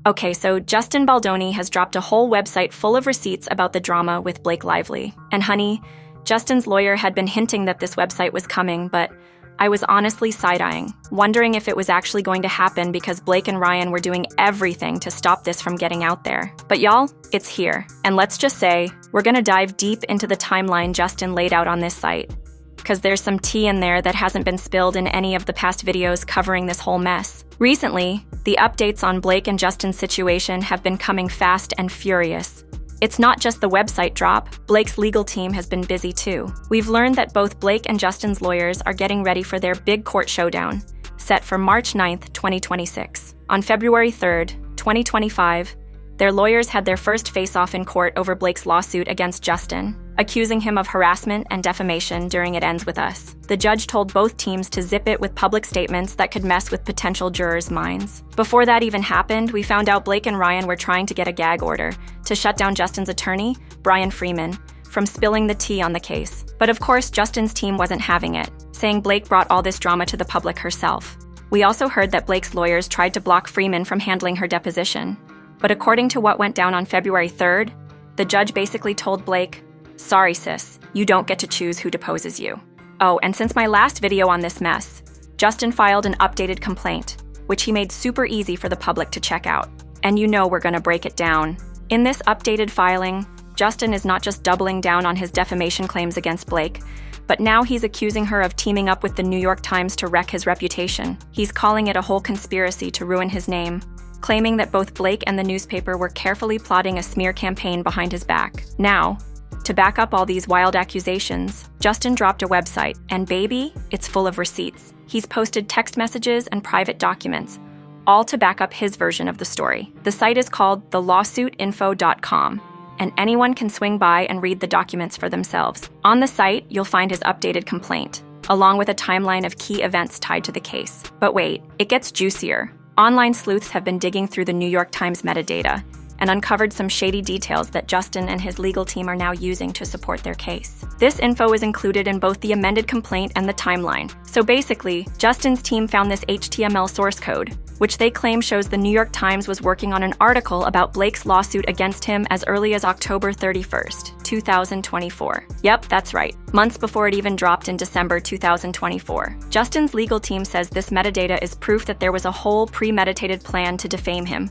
Okay, so Justin Baldoni has dropped a whole website full of receipts about the drama with Blake Lively. And honey, Justin's lawyer had been hinting that this website was coming, but I was honestly side-eyeing, wondering if it was actually going to happen because Blake and Ryan were doing everything to stop this from getting out there. But y'all, it's here. And let's just say, we're gonna dive deep into the timeline Justin laid out on this site, because there's some tea in there that hasn't been spilled in any of the past videos covering this whole mess. Recently, the updates on Blake and Justin's situation have been coming fast and furious. It's not just the website drop, Blake's legal team has been busy too. We've learned that both Blake and Justin's lawyers are getting ready for their big court showdown, set for March 9th, 2026. On February 3rd, 2025, their lawyers had their first face-off in court over Blake's lawsuit against Justin, accusing him of harassment and defamation during It Ends With Us. The judge told both teams to zip it with public statements that could mess with potential jurors' minds. Before that even happened, we found out Blake and Ryan were trying to get a gag order to shut down Justin's attorney, Brian Freeman, from spilling the tea on the case. But of course, Justin's team wasn't having it, saying Blake brought all this drama to the public herself. We also heard that Blake's lawyers tried to block Freeman from handling her deposition. But according to what went down on February 3rd, the judge basically told Blake, "Sorry, sis, you don't get to choose who deposes you." Oh, and since my last video on this mess, Justin filed an updated complaint, which he made super easy for the public to check out. And you know we're gonna break it down. In this updated filing, Justin is not just doubling down on his defamation claims against Blake, but now he's accusing her of teaming up with the New York Times to wreck his reputation. He's calling it a whole conspiracy to ruin his name, claiming that both Blake and the newspaper were carefully plotting a smear campaign behind his back. Now, to back up all these wild accusations, Justin dropped a website, and baby, it's full of receipts. He's posted text messages and private documents, all to back up his version of the story. The site is called thelawsuitinfo.com, and anyone can swing by and read the documents for themselves. On the site, you'll find his updated complaint, along with a timeline of key events tied to the case. But wait, it gets juicier. Online sleuths have been digging through the New York Times metadata and uncovered some shady details that Justin and his legal team are now using to support their case. This info is included in both the amended complaint and the timeline. So basically, Justin's team found this HTML source code, which they claim shows the New York Times was working on an article about Blake's lawsuit against him as early as October 31st, 2024. Yep, that's right, months before it even dropped in December 2024. Justin's legal team says this metadata is proof that there was a whole premeditated plan to defame him,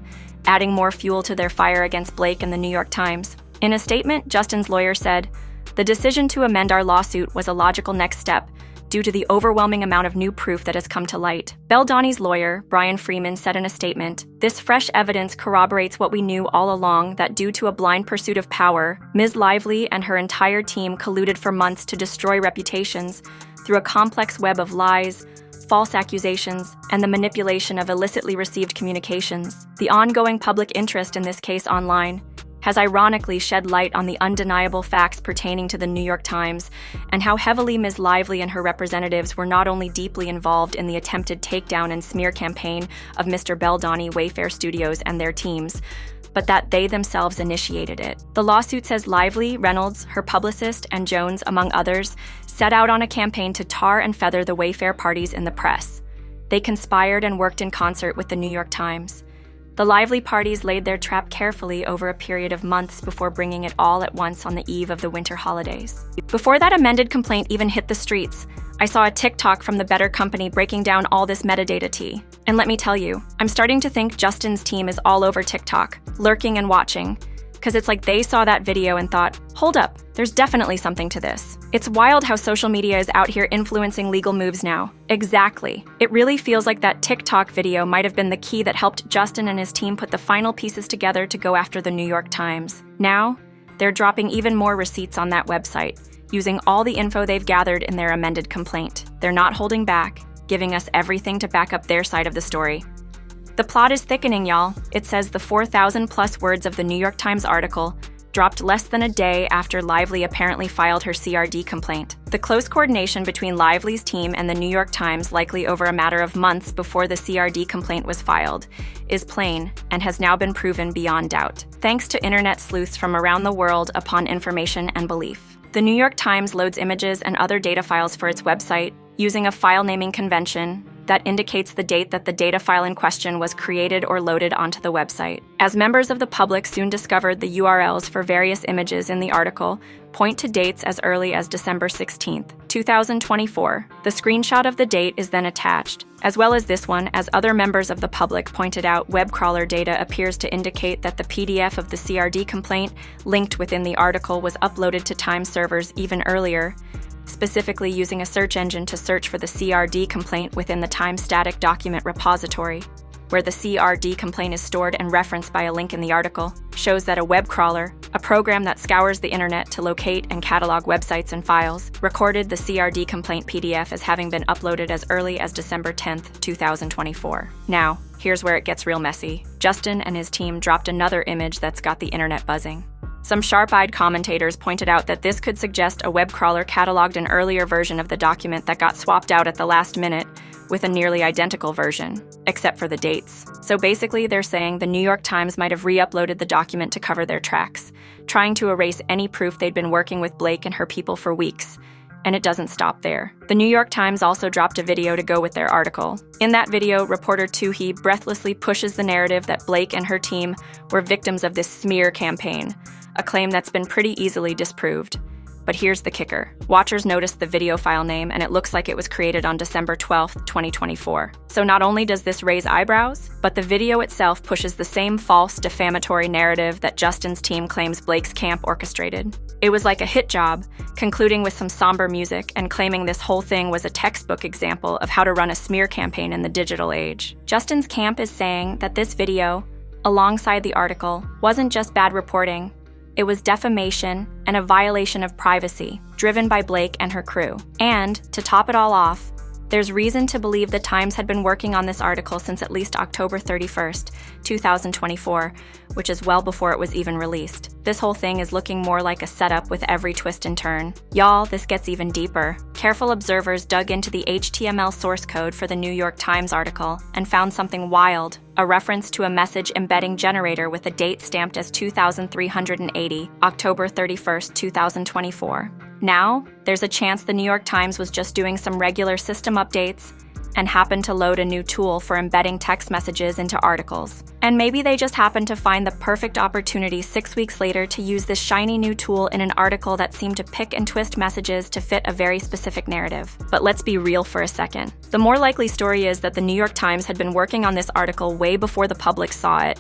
adding more fuel to their fire against Blake and the New York Times. In a statement, Justin's lawyer said, "The decision to amend our lawsuit was a logical next step due to the overwhelming amount of new proof that has come to light." Baldoni's lawyer, Brian Freeman, said in a statement, "This fresh evidence corroborates what we knew all along, that due to a blind pursuit of power, Ms. Lively and her entire team colluded for months to destroy reputations through a complex web of lies, false accusations, and the manipulation of illicitly received communications. The ongoing public interest in this case online has ironically shed light on the undeniable facts pertaining to the New York Times and how heavily Ms. Lively and her representatives were not only deeply involved in the attempted takedown and smear campaign of Mr. Baldoni, Wayfair Studios, and their teams, but that they themselves initiated it." The lawsuit says Lively, Reynolds, her publicist, and Jones, among others, set out on a campaign to tar and feather the Wayfair parties in the press. They conspired and worked in concert with the New York Times. The Lively parties laid their trap carefully over a period of months before bringing it all at once on the eve of the winter holidays. Before that amended complaint even hit the streets, I saw a TikTok from the Better Company breaking down all this metadata tea. And let me tell you, I'm starting to think Justin's team is all over TikTok, lurking and watching, because it's like they saw that video and thought, hold up, there's definitely something to this. It's wild how social media is out here influencing legal moves now. Exactly. It really feels like that TikTok video might have been the key that helped Justin and his team put the final pieces together to go after the New York Times. Now, they're dropping even more receipts on that website, using all the info they've gathered in their amended complaint. They're not holding back, giving us everything to back up their side of the story. The plot is thickening, y'all. It says the 4,000 plus words of the New York Times article dropped less than a day after Lively apparently filed her CRD complaint. The close coordination between Lively's team and the New York Times, likely over a matter of months before the CRD complaint was filed, is plain and has now been proven beyond doubt, thanks to internet sleuths from around the world upon information and belief. The New York Times loads images and other data files for its website using a file naming convention, that indicates the date that the data file in question was created or loaded onto the website. As members of the public soon discovered, the URLs for various images in the article point to dates as early as December 16, 2024. The screenshot of the date is then attached, as well as this one. As other members of the public pointed out, web crawler data appears to indicate that the PDF of the CRD complaint linked within the article was uploaded to Times servers even earlier, specifically using a search engine to search for the CRD complaint within the Times static document repository, where the CRD complaint is stored and referenced by a link in the article, shows that a web crawler, a program that scours the internet to locate and catalog websites and files, recorded the CRD complaint PDF as having been uploaded as early as December 10, 2024. Now, here's where it gets real messy. Justin and his team dropped another image that's got the internet buzzing. Some sharp-eyed commentators pointed out that this could suggest a web crawler cataloged an earlier version of the document that got swapped out at the last minute with a nearly identical version, except for the dates. So basically, they're saying the New York Times might have re-uploaded the document to cover their tracks, trying to erase any proof they'd been working with Blake and her people for weeks. And it doesn't stop there. The New York Times also dropped a video to go with their article. In that video, reporter Toohey breathlessly pushes the narrative that Blake and her team were victims of this smear campaign, a claim that's been pretty easily disproved. But here's the kicker. Watchers noticed the video file name, and it looks like it was created on December 12, 2024. So not only does this raise eyebrows, but the video itself pushes the same false, defamatory narrative that Justin's team claims Blake's camp orchestrated. It was like a hit job, concluding with some somber music and claiming this whole thing was a textbook example of how to run a smear campaign in the digital age. Justin's camp is saying that this video, alongside the article, wasn't just bad reporting. It was defamation and a violation of privacy, driven by Blake and her crew. And, to top it all off, there's reason to believe the Times had been working on this article since at least October 31st, 2024, which is well before it was even released. This whole thing is looking more like a setup with every twist and turn. Y'all, this gets even deeper. Careful observers dug into the HTML source code for the New York Times article and found something wild, a reference to a message embedding generator with a date stamped as 2380, October 31st, 2024. Now, there's a chance the New York Times was just doing some regular system updates and happened to load a new tool for embedding text messages into articles. And maybe they just happened to find the perfect opportunity 6 weeks later to use this shiny new tool in an article that seemed to pick and twist messages to fit a very specific narrative. But let's be real for a second. The more likely story is that the New York Times had been working on this article way before the public saw it,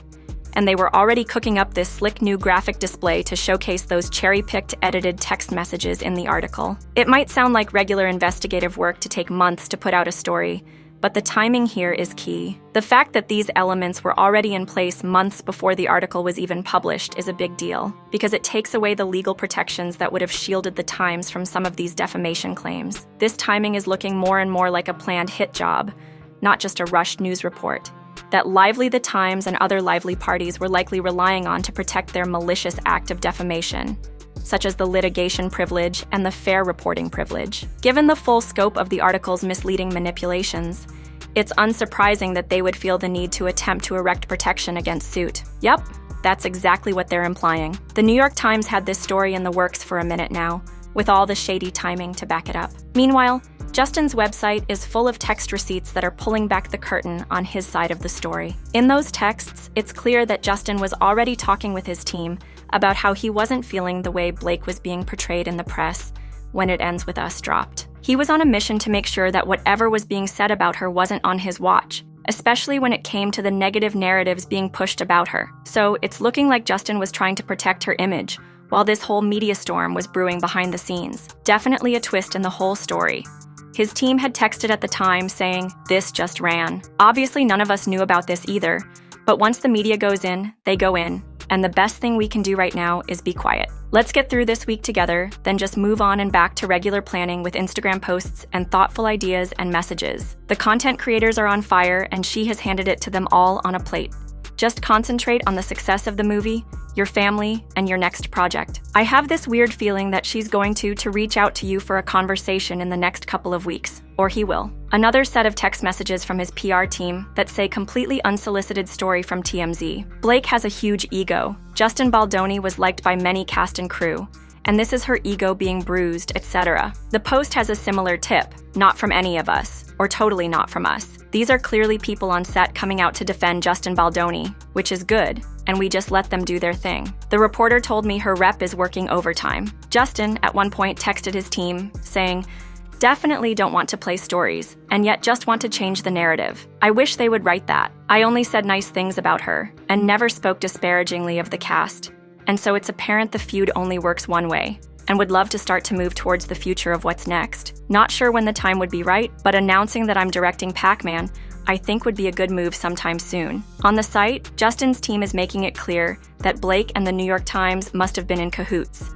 and they were already cooking up this slick new graphic display to showcase those cherry-picked, edited text messages in the article. It might sound like regular investigative work to take months to put out a story, but the timing here is key. The fact that these elements were already in place months before the article was even published is a big deal, because it takes away the legal protections that would have shielded the Times from some of these defamation claims. This timing is looking more and more like a planned hit job, not just a rushed news report that Lively, the Times, and other lively parties were likely relying on to protect their malicious act of defamation, such as the litigation privilege and the fair reporting privilege. Given the full scope of the article's misleading manipulations, it's unsurprising that they would feel the need to attempt to erect protection against suit. Yep, that's exactly what they're implying. The New York Times had this story in the works for a minute now, with all the shady timing to back it up. Meanwhile, Justin's website is full of text receipts that are pulling back the curtain on his side of the story. In those texts, it's clear that Justin was already talking with his team about how he wasn't feeling the way Blake was being portrayed in the press when It Ends With Us dropped. He was on a mission to make sure that whatever was being said about her wasn't on his watch, especially when it came to the negative narratives being pushed about her. So it's looking like Justin was trying to protect her image, while this whole media storm was brewing behind the scenes. Definitely a twist in the whole story. His team had texted at the time saying, "This just ran." Obviously, none of us knew about this either, but once the media goes in, they go in, and the best thing we can do right now is be quiet. Let's get through this week together, then just move on and back to regular planning with Instagram posts and thoughtful ideas and messages. The content creators are on fire, and she has handed it to them all on a plate. Just concentrate on the success of the movie, your family, and your next project. I have this weird feeling that she's going to reach out to you for a conversation in the next couple of weeks, or he will. Another set of text messages from his PR team that say completely unsolicited story from TMZ. Blake has a huge ego. Justin Baldoni was liked by many cast and crew, and this is her ego being bruised, etc. The post has a similar tip, not from any of us, or totally not from us. These are clearly people on set coming out to defend Justin Baldoni, which is good, and we just let them do their thing. The reporter told me her rep is working overtime. Justin, at one point, texted his team, saying, "Definitely don't want to play stories, and yet just want to change the narrative. I wish they would write that. I only said nice things about her, and never spoke disparagingly of the cast. And so it's apparent the feud only works one way, and would love to start to move towards the future of what's next. Not sure when the time would be right, but announcing that I'm directing Pac-Man, I think would be a good move sometime soon." On the site, Justin's team is making it clear that Blake and the New York Times must have been in cahoots,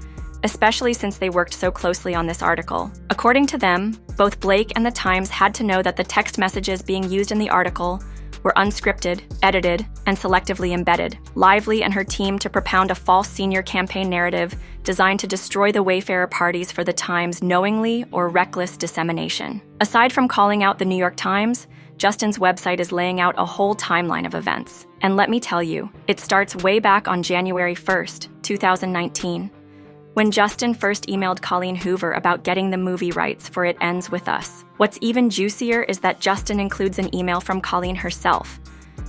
especially since they worked so closely on this article. According to them, both Blake and the Times had to know that the text messages being used in the article were unscripted, edited, and selectively embedded. Lively and her team to propound a false senior campaign narrative designed to destroy the Wayfarer parties for the Times' knowingly or reckless dissemination. Aside from calling out the New York Times, Justin's website is laying out a whole timeline of events. And let me tell you, it starts way back on January 1st, 2019. When Justin first emailed Colleen Hoover about getting the movie rights for It Ends With Us. What's even juicier is that Justin includes an email from Colleen herself,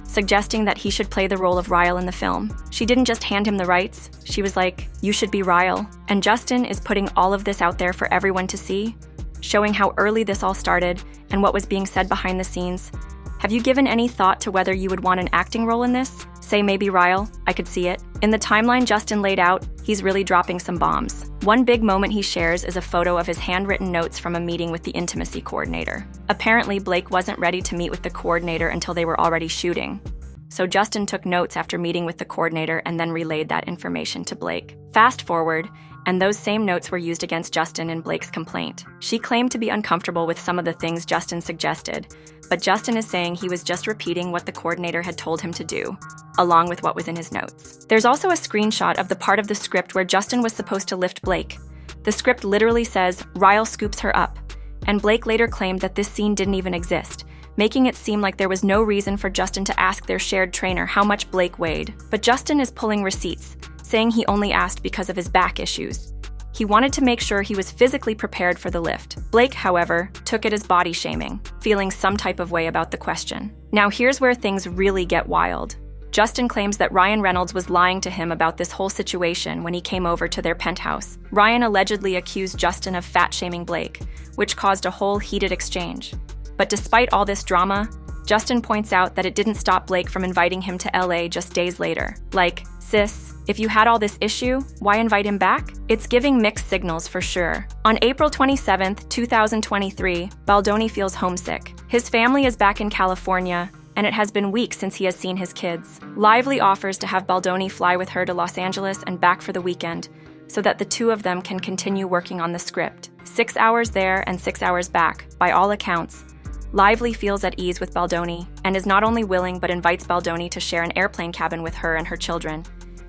suggesting that he should play the role of Ryle in the film. She didn't just hand him the rights, she was like, "You should be Ryle." And Justin is putting all of this out there for everyone to see, showing how early this all started and what was being said behind the scenes. Have you given any thought to whether you would want an acting role in this? Say maybe Ryle, I could see it. In the timeline Justin laid out, he's really dropping some bombs. One big moment he shares is a photo of his handwritten notes from a meeting with the intimacy coordinator. Apparently, Blake wasn't ready to meet with the coordinator until they were already shooting. So Justin took notes after meeting with the coordinator and then relayed that information to Blake. Fast forward, and those same notes were used against Justin in Blake's complaint. She claimed to be uncomfortable with some of the things Justin suggested, but Justin is saying he was just repeating what the coordinator had told him to do, along with what was in his notes. There's also a screenshot of the part of the script where Justin was supposed to lift Blake. The script literally says, "Ryle scoops her up," and Blake later claimed that this scene didn't even exist, making it seem like there was no reason for Justin to ask their shared trainer how much Blake weighed. But Justin is pulling receipts, saying he only asked because of his back issues. He wanted to make sure he was physically prepared for the lift. Blake, however, took it as body shaming, feeling some type of way about the question. Now here's where things really get wild. Justin claims that Ryan Reynolds was lying to him about this whole situation when he came over to their penthouse. Ryan allegedly accused Justin of fat-shaming Blake, which caused a whole heated exchange. But despite all this drama, Justin points out that it didn't stop Blake from inviting him to LA just days later. Like, sis, if you had all this issue, why invite him back? It's giving mixed signals for sure. On April 27th, 2023, Baldoni feels homesick. His family is back in California, and it has been weeks since he has seen his kids. Lively offers to have Baldoni fly with her to Los Angeles and back for the weekend, so that the two of them can continue working on the script. 6 hours there and 6 hours back, by all accounts. Lively feels at ease with Baldoni, and is not only willing but invites Baldoni to share an airplane cabin with her and her children.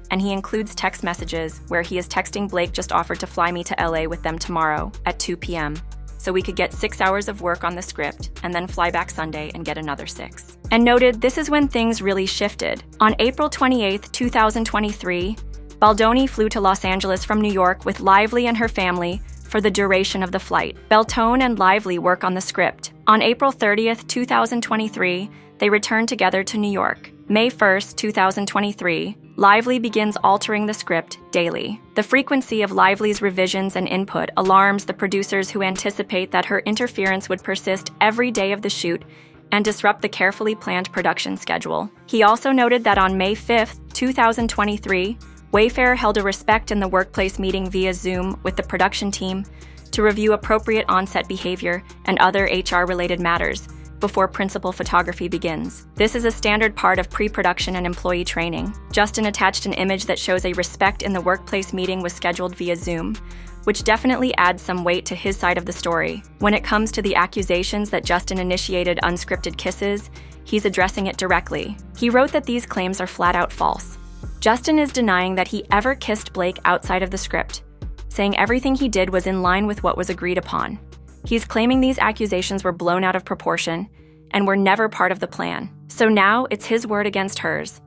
And he includes text messages where he is texting Blake just offered to fly me to LA with them tomorrow at 2 p.m. so we could get 6 hours of work on the script and then fly back Sunday and get another 6. And noted, this is when things really shifted. On April 28th, 2023, Baldoni flew to Los Angeles from New York with Lively and her family for the duration of the flight. Beltone and Lively work on the script. On April 30th, 2023, they return together to New York. May 1st, 2023, Lively begins altering the script daily. The frequency of Lively's revisions and input alarms the producers who anticipate that her interference would persist every day of the shoot and disrupt the carefully planned production schedule. He also noted that on May 5th, 2023, Wayfarer held a respect in the workplace meeting via Zoom with the production team to review appropriate on-set behavior and other HR-related matters before principal photography begins. This is a standard part of pre-production and employee training. Justin attached an image that shows a respect in the workplace meeting was scheduled via Zoom, which definitely adds some weight to his side of the story. When it comes to the accusations that Justin initiated unscripted kisses, he's addressing it directly. He wrote that these claims are flat-out false. Justin is denying that he ever kissed Blake outside of the script, saying everything he did was in line with what was agreed upon. He's claiming these accusations were blown out of proportion and were never part of the plan. So now it's his word against hers,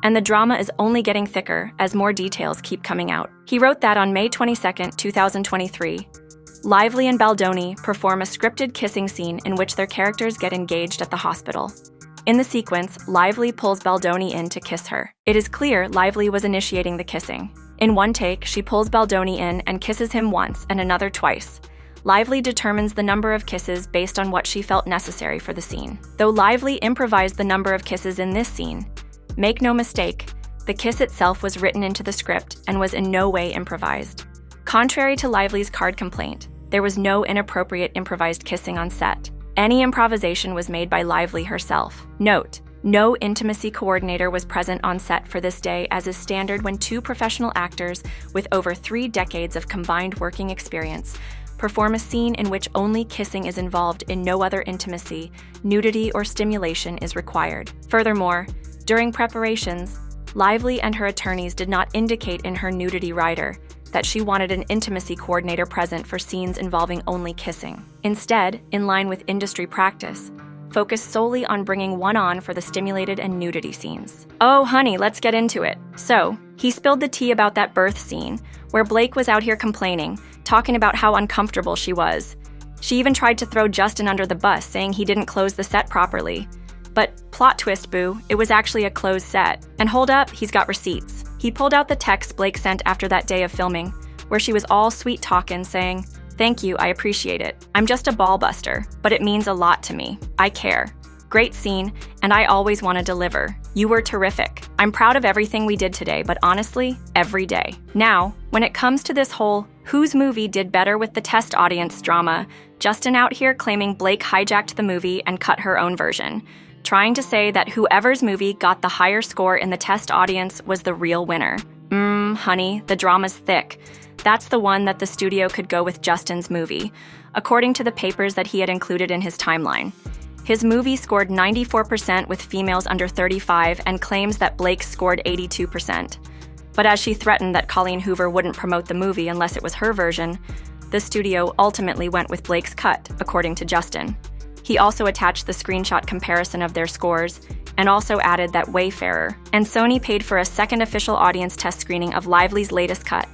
and the drama is only getting thicker as more details keep coming out. He wrote that on May 22nd, 2023, Lively and Baldoni perform a scripted kissing scene in which their characters get engaged at the hospital. In the sequence, Lively pulls Baldoni in to kiss her. It is clear Lively was initiating the kissing. In one take, she pulls Baldoni in and kisses him once and another twice. Lively determines the number of kisses based on what she felt necessary for the scene. Though Lively improvised the number of kisses in this scene, make no mistake, the kiss itself was written into the script and was in no way improvised. Contrary to Lively's card complaint, there was no inappropriate improvised kissing on set. Any improvisation was made by Lively herself. Note, no intimacy coordinator was present on set for this day, as is standard when two professional actors with over 3 decades of combined working experience perform a scene in which only kissing is involved and no other intimacy, nudity, or stimulation is required. Furthermore, during preparations, Lively and her attorneys did not indicate in her nudity rider that she wanted an intimacy coordinator present for scenes involving only kissing. Instead, in line with industry practice, focused solely on bringing one on for the stimulated and nudity scenes. Oh, honey, let's get into it. So, he spilled the tea about that birth scene, where Blake was out here complaining, talking about how uncomfortable she was. She even tried to throw Justin under the bus, saying he didn't close the set properly. But plot twist, boo, it was actually a closed set. And hold up, he's got receipts. He pulled out the text Blake sent after that day of filming, where she was all sweet talking, saying, "Thank you, I appreciate it. I'm just a ball buster, but it means a lot to me. I care. Great scene, and I always want to deliver. You were terrific. I'm proud of everything we did today, but honestly, every day." Now, when it comes to this whole whose movie did better with the test audience drama, Justin out here claiming Blake hijacked the movie and cut her own version, trying to say that whoever's movie got the higher score in the test audience was the real winner. Honey, the drama's thick. That's the one that the studio could go with Justin's movie, according to the papers that he had included in his timeline. His movie scored 94% with females under 35 and claims that Blake scored 82%. But as she threatened that Colleen Hoover wouldn't promote the movie unless it was her version, the studio ultimately went with Blake's cut, according to Justin. He also attached the screenshot comparison of their scores and also added that Wayfarer and Sony paid for a second official audience test screening of Lively's latest cut.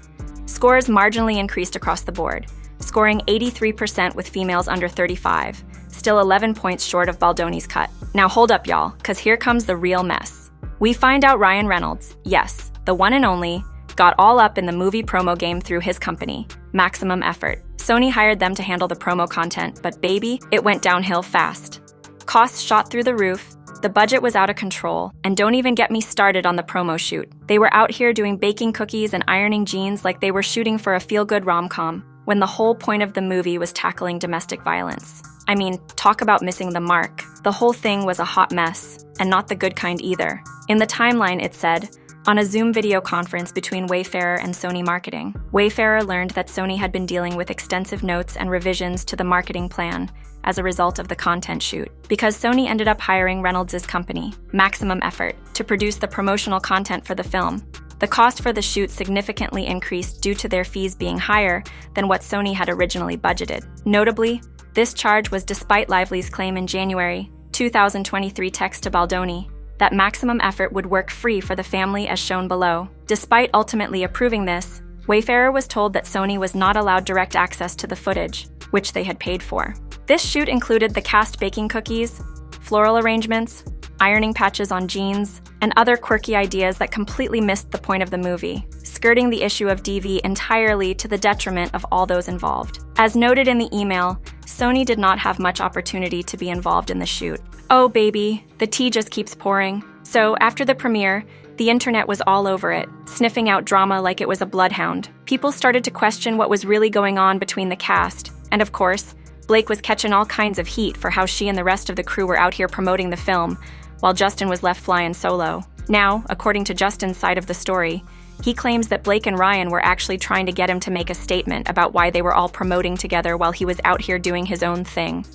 Scores marginally increased across the board, scoring 83% with females under 35, still 11 points short of Baldoni's cut. Now hold up, y'all, because here comes the real mess. We find out Ryan Reynolds, yes, the one and only, got all up in the movie promo game through his company, Maximum Effort. Sony hired them to handle the promo content, but baby, it went downhill fast. Costs shot through the roof, the budget was out of control, and don't even get me started on the promo shoot. They were out here doing baking cookies and ironing jeans like they were shooting for a feel-good rom-com, when the whole point of the movie was tackling domestic violence. I mean, talk about missing the mark. The whole thing was a hot mess, and not the good kind either. In the timeline, it said, on a Zoom video conference between Wayfarer and Sony Marketing, Wayfarer learned that Sony had been dealing with extensive notes and revisions to the marketing plan as a result of the content shoot, because Sony ended up hiring Reynolds' company, Maximum Effort, to produce the promotional content for the film. The cost for the shoot significantly increased due to their fees being higher than what Sony had originally budgeted. Notably, this charge was despite Lively's claim in January 2023 text to Baldoni that Maximum Effort would work free for the family as shown below. Despite ultimately approving this, Wayfarer was told that Sony was not allowed direct access to the footage, which they had paid for. This shoot included the cast baking cookies, floral arrangements, ironing patches on jeans, and other quirky ideas that completely missed the point of the movie, skirting the issue of DV entirely to the detriment of all those involved. As noted in the email, Sony did not have much opportunity to be involved in the shoot. Oh baby, the tea just keeps pouring. So after the premiere, the internet was all over it, sniffing out drama like it was a bloodhound. People started to question what was really going on between the cast, and of course, Blake was catching all kinds of heat for how she and the rest of the crew were out here promoting the film, while Justin was left flying solo. Now, according to Justin's side of the story, he claims that Blake and Ryan were actually trying to get him to make a statement about why they were all promoting together while he was out here doing his own thing.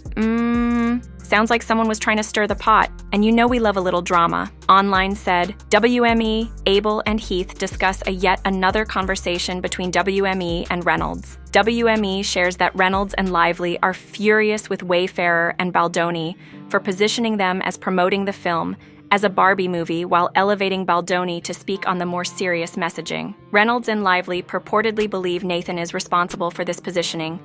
Sounds like someone was trying to stir the pot, and you know we love a little drama. Online said, WME, Abel, and Heath discuss yet another conversation between WME and Reynolds. WME shares that Reynolds and Lively are furious with Wayfarer and Baldoni for positioning them as promoting the film as a Barbie movie while elevating Baldoni to speak on the more serious messaging. Reynolds and Lively purportedly believe Nathan is responsible for this positioning,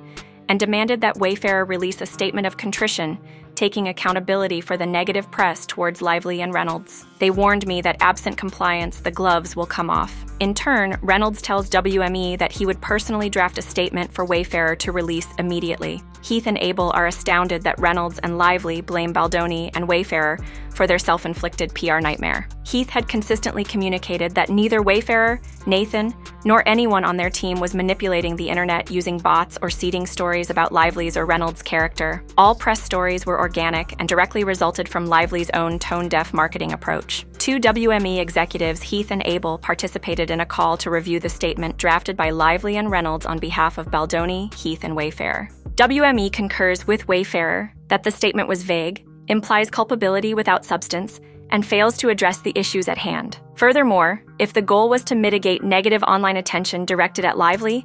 and demanded that Wayfarer release a statement of contrition, taking accountability for the negative press towards Lively and Reynolds. They warned me that absent compliance, the gloves will come off. In turn, Reynolds tells WME that he would personally draft a statement for Wayfarer to release immediately. Heath and Abel are astounded that Reynolds and Lively blame Baldoni and Wayfarer for their self-inflicted PR nightmare. Heath had consistently communicated that neither Wayfarer, Nathan, nor anyone on their team was manipulating the internet using bots or seeding stories about Lively's or Reynolds' character. All press stories were organic and directly resulted from Lively's own tone-deaf marketing approach. Two WME executives, Heath and Abel, participated in a call to review the statement drafted by Lively and Reynolds on behalf of Baldoni, Heath, and Wayfarer. WME concurs with Wayfarer that the statement was vague, implies culpability without substance, and fails to address the issues at hand. Furthermore, if the goal was to mitigate negative online attention directed at Lively,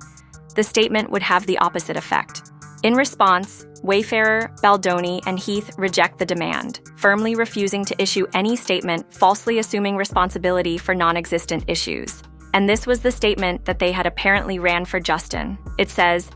the statement would have the opposite effect. In response, Wayfarer, Baldoni, and Heath reject the demand, firmly refusing to issue any statement falsely assuming responsibility for non-existent issues. And this was the statement that they had apparently ran for Justin. It says,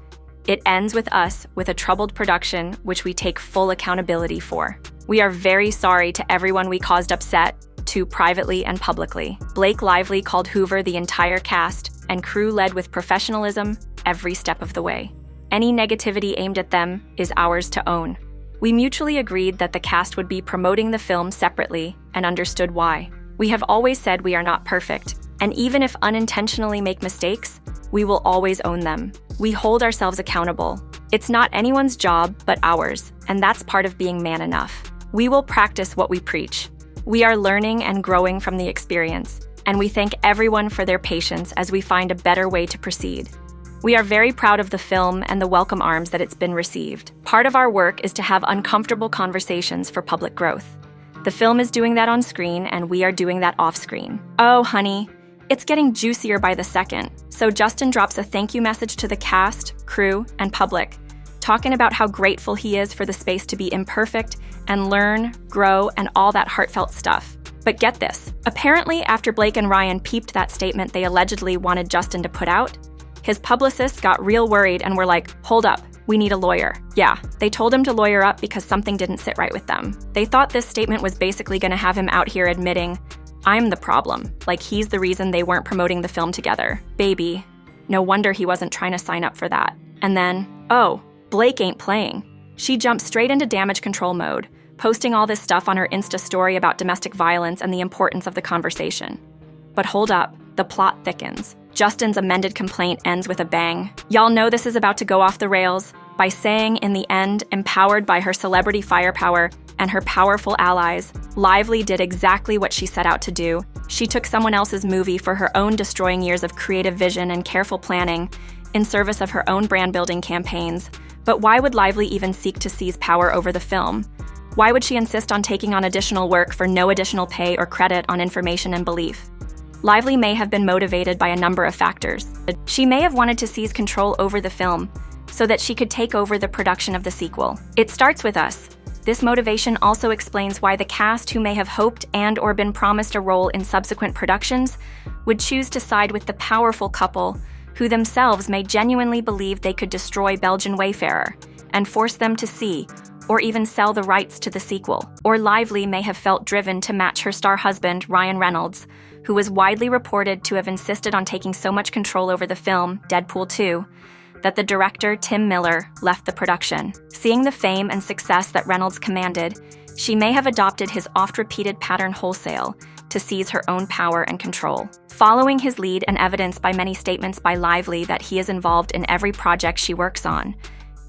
"It ends with us with a troubled production which we take full accountability for. We are very sorry to everyone we caused upset, to privately and publicly." Blake Lively called Hoover the entire cast, and crew led with professionalism every step of the way. Any negativity aimed at them is ours to own. We mutually agreed that the cast would be promoting the film separately and understood why. We have always said we are not perfect, and even if unintentionally make mistakes, we will always own them. We hold ourselves accountable. It's not anyone's job but ours, and that's part of being man enough. We will practice what we preach. We are learning and growing from the experience, and we thank everyone for their patience as we find a better way to proceed. We are very proud of the film and the welcome arms that it's been received. Part of our work is to have uncomfortable conversations for public growth. The film is doing that on screen, and we are doing that off screen. Oh, honey, it's getting juicier by the second. So Justin drops a thank you message to the cast, crew, and public, talking about how grateful he is for the space to be imperfect and learn, grow, and all that heartfelt stuff. But get this, apparently after Blake and Ryan peeped that statement they allegedly wanted Justin to put out, his publicists got real worried and were like, "Hold up, we need a lawyer." Yeah, they told him to lawyer up because something didn't sit right with them. They thought this statement was basically gonna have him out here admitting, "I'm the problem," like he's the reason they weren't promoting the film together. Baby, no wonder he wasn't trying to sign up for that. And then, oh, Blake ain't playing. She jumped straight into damage control mode, posting all this stuff on her Insta story about domestic violence and the importance of the conversation. But hold up, the plot thickens. Justin's amended complaint ends with a bang. Y'all know this is about to go off the rails by saying in the end, empowered by her celebrity firepower and her powerful allies, Lively did exactly what she set out to do. She took someone else's movie for her own destroying years of creative vision and careful planning in service of her own brand-building campaigns. But why would Lively even seek to seize power over the film? Why would she insist on taking on additional work for no additional pay or credit on information and belief? Lively may have been motivated by a number of factors. She may have wanted to seize control over the film so that she could take over the production of the sequel. It starts with us. This motivation also explains why the cast who may have hoped and or been promised a role in subsequent productions would choose to side with the powerful couple who themselves may genuinely believe they could destroy Belgian Wayfarer and force them to see or even sell the rights to the sequel. Or Lively may have felt driven to match her star husband, Ryan Reynolds, who was widely reported to have insisted on taking so much control over the film, Deadpool 2, that the director, Tim Miller, left the production. Seeing the fame and success that Reynolds commanded, she may have adopted his oft-repeated pattern wholesale to seize her own power and control. Following his lead and evidenced by many statements by Lively that he is involved in every project she works on,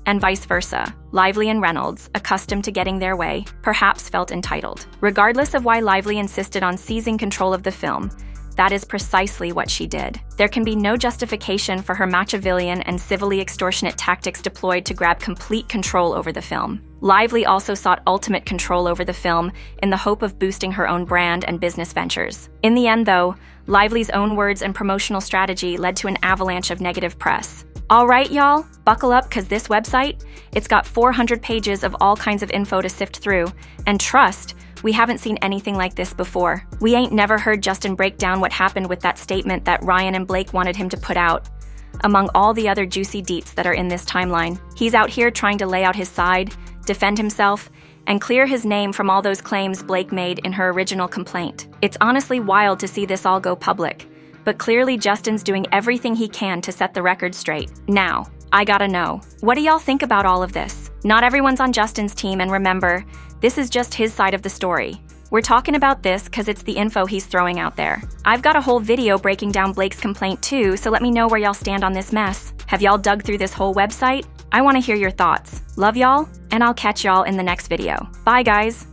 and vice versa, Lively and Reynolds, accustomed to getting their way, perhaps felt entitled. Regardless of why Lively insisted on seizing control of the film, that is precisely what she did. There can be no justification for her Machiavellian and civilly extortionate tactics deployed to grab complete control over the film. Lively also sought ultimate control over the film in the hope of boosting her own brand and business ventures. In the end, though, Lively's own words and promotional strategy led to an avalanche of negative press. All right, y'all, buckle up because this website, it's got 400 pages of all kinds of info to sift through, and trust, we haven't seen anything like this before. We ain't never heard Justin break down what happened with that statement that Ryan and Blake wanted him to put out. among all the other juicy deets that are in this timeline. He's out here trying to lay out his side, defend himself, and clear his name from all those claims Blake made in her original complaint. It's honestly wild to see this all go public, but clearly Justin's doing everything he can to set the record straight. Now, I gotta know, what do y'all think about all of this? Not everyone's on Justin's team, and remember, this is just his side of the story. We're talking about this because it's the info he's throwing out there. I've got a whole video breaking down Blake's complaint too, so let me know where y'all stand on this mess. Have y'all dug through this whole website? I want to hear your thoughts. Love y'all, and I'll catch y'all in the next video. Bye, guys.